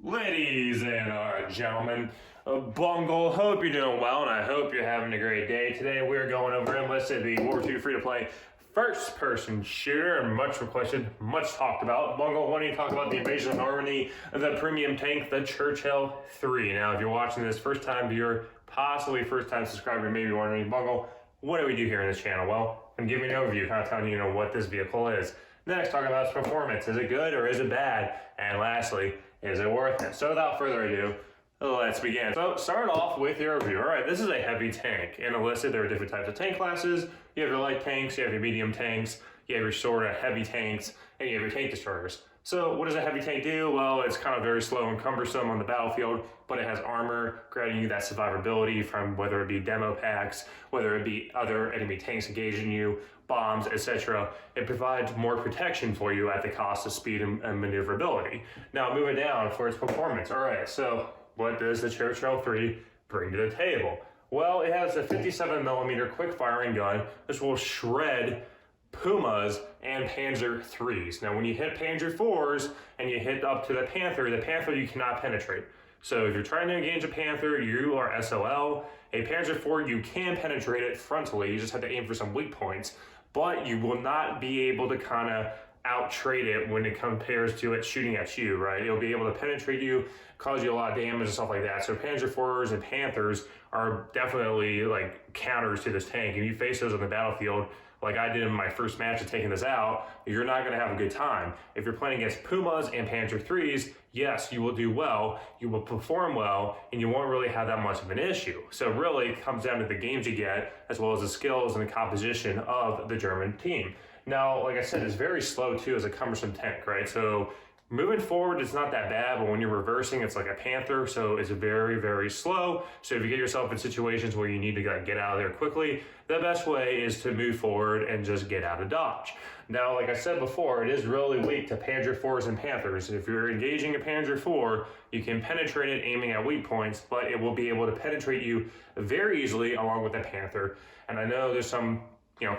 Ladies and gentlemen, Bungle, hope you're doing well, and I hope you're having a great day. Today we're going over Enlisted, the World War II free-to-play first-person shooter, and much requested, much talked about. Bungle, why don't you talk about the Invasion of Normandy, the premium tank, the Churchill III. Now, if you're watching this first-time viewer, possibly first-time subscriber, maybe wondering, Bungle, what do we do here in this channel? Well, I'm giving you an overview, kind of telling you, what this vehicle is. Next, talking about its performance. Is it good or is it bad? And lastly, is it worth it? So without further ado, let's begin. So start off with your review. All right, this is a heavy tank. In Enlisted, there are different types of tank classes. You have your light tanks, you have your medium tanks, you have your sort of heavy tanks, and you have your tank destroyers. So what does a heavy tank do? Well, it's kind of very slow and cumbersome on the battlefield, but it has armor granting you that survivability from whether it be demo packs, whether it be other enemy tanks engaging you, bombs, etc. It provides more protection for you at the cost of speed and maneuverability. Now moving down for its performance. All right, so what does the Churchill III bring to the table? Well, it has a 57mm quick firing gun. This will shred Pumas and Panzer IIIs. Now when you hit Panzer IVs and you hit up to the Panther you cannot penetrate. So if you're trying to engage a Panther, you are SOL. A Panzer IV, you can penetrate it frontally, you just have to aim for some weak points, but you will not be able to kind of out-trade it when it compares to it shooting at you, right? It'll be able to penetrate you, cause you a lot of damage and stuff like that. So Panzer IVs and Panthers are definitely like counters to this tank. If you face those on the battlefield, like I did in my first match of taking this out, you're not going to have a good time. If you're playing against Pumas and Panzer IIIs, yes, you will do well, you will perform well, and you won't really have that much of an issue. So really, it comes down to the games you get, as well as the skills and the composition of the German team. Now, like I said, it's very slow too as a cumbersome tank, right? So moving forward, it's not that bad, but when you're reversing, it's like a Panther, so it's very, very slow. So if you get yourself in situations where you need to get out of there quickly, the best way is to move forward and just get out of dodge. Now, like I said before, it is really weak to Panzer IVs and Panthers. If you're engaging a Panzer IV, you can penetrate it aiming at weak points, but it will be able to penetrate you very easily along with the Panther. And I know there's some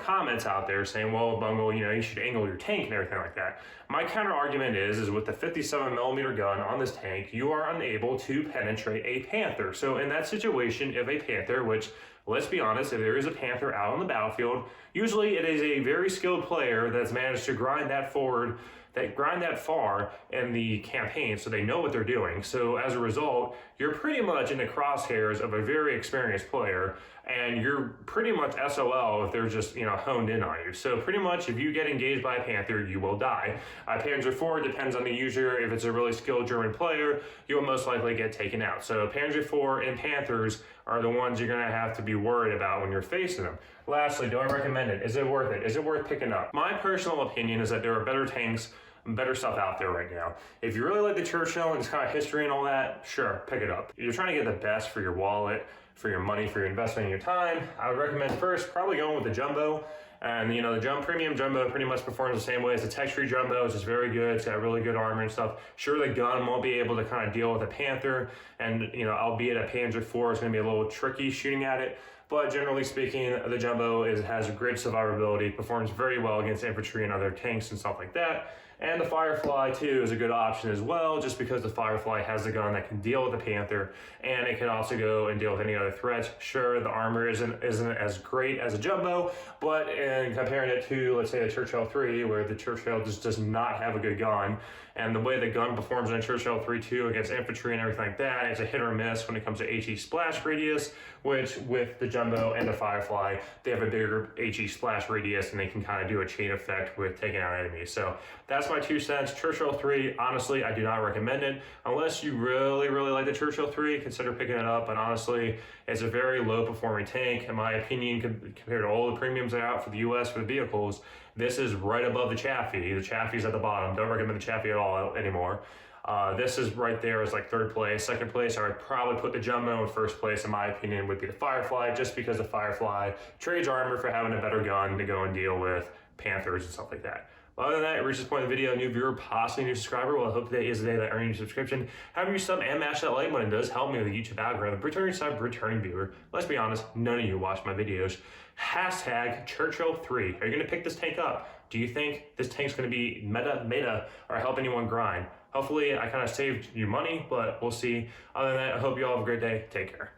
comments out there saying, well, Bungle, you should angle your tank and everything like that. My counter argument is with the 57mm gun on this tank, you are unable to penetrate a Panther. So in that situation, if a Panther, which let's be honest, if there is a Panther out on the battlefield, usually it is a very skilled player that's managed to grind that far in the campaign, so they know what they're doing. So as a result, you're pretty much in the crosshairs of a very experienced player, and you're pretty much SOL if they're just honed in on you. So pretty much if you get engaged by a Panther, you will die. Panzer IV depends on the user. If it's a really skilled German player, you will most likely get taken out. So Panzer IV and Panthers are the ones you're going to have to be worried about when you're facing them. Lastly, do I recommend it? Is it worth it? Is it worth picking up? My personal opinion is that there are better tanks, better stuff out there right now. If you really like the Churchill and its kind of history and all that, sure, pick it up. If you're trying to get the best for your wallet, for your money, for your investment and your time, I would recommend first probably going with the Jumbo. And the Premium Jumbo pretty much performs the same way as the Tech-Free Jumbo. It's just very good. It's got really good armor and stuff. Sure, the gun won't be able to kind of deal with a Panther, and albeit a Panzer IV is going to be a little tricky shooting at it. But generally speaking, the Jumbo has great survivability, performs very well against infantry and other tanks and stuff like that. And the Firefly too is a good option as well, just because the Firefly has a gun that can deal with the Panther, and it can also go and deal with any other threats. Sure, the armor isn't as great as a Jumbo, but in comparing it to, let's say, the Churchill III, where the Churchill just does not have a good gun, and the way the gun performs in a Churchill III too against infantry and everything like that, it's a hit or miss when it comes to HE splash radius, which with the Jumbo and the Firefly, they have a bigger HE splash radius and they can kind of do a chain effect with taking out enemies. So that's my 2 cents. Churchill III, honestly, I do not recommend it. Unless you really, really like the Churchill III, consider picking it up, but honestly, it's a very low performing tank. In my opinion, compared to all the premiums that are out for the US for the vehicles, this is right above the Chaffee. The Chaffee's at the bottom. Don't recommend the Chaffee at all anymore. This is right there as like third place. Second place, I would probably put the Jumbo in first place, in my opinion, would be the Firefly, just because the Firefly trades armor for having a better gun to go and deal with Panthers and stuff like that. Well, other than that, reach this point in the video, new viewer, possibly new subscriber. Well, I hope today is the day that I earn your subscription. Having you sub and mash that like button does help me with the YouTube algorithm. Returning sub, returning viewer. Let's be honest, none of you watch my videos. Hashtag Churchill III. Are you going to pick this tank up? Do you think this tank's going to be meta, or help anyone grind? Hopefully I kind of saved you money, but we'll see. Other than that, I hope you all have a great day. Take care.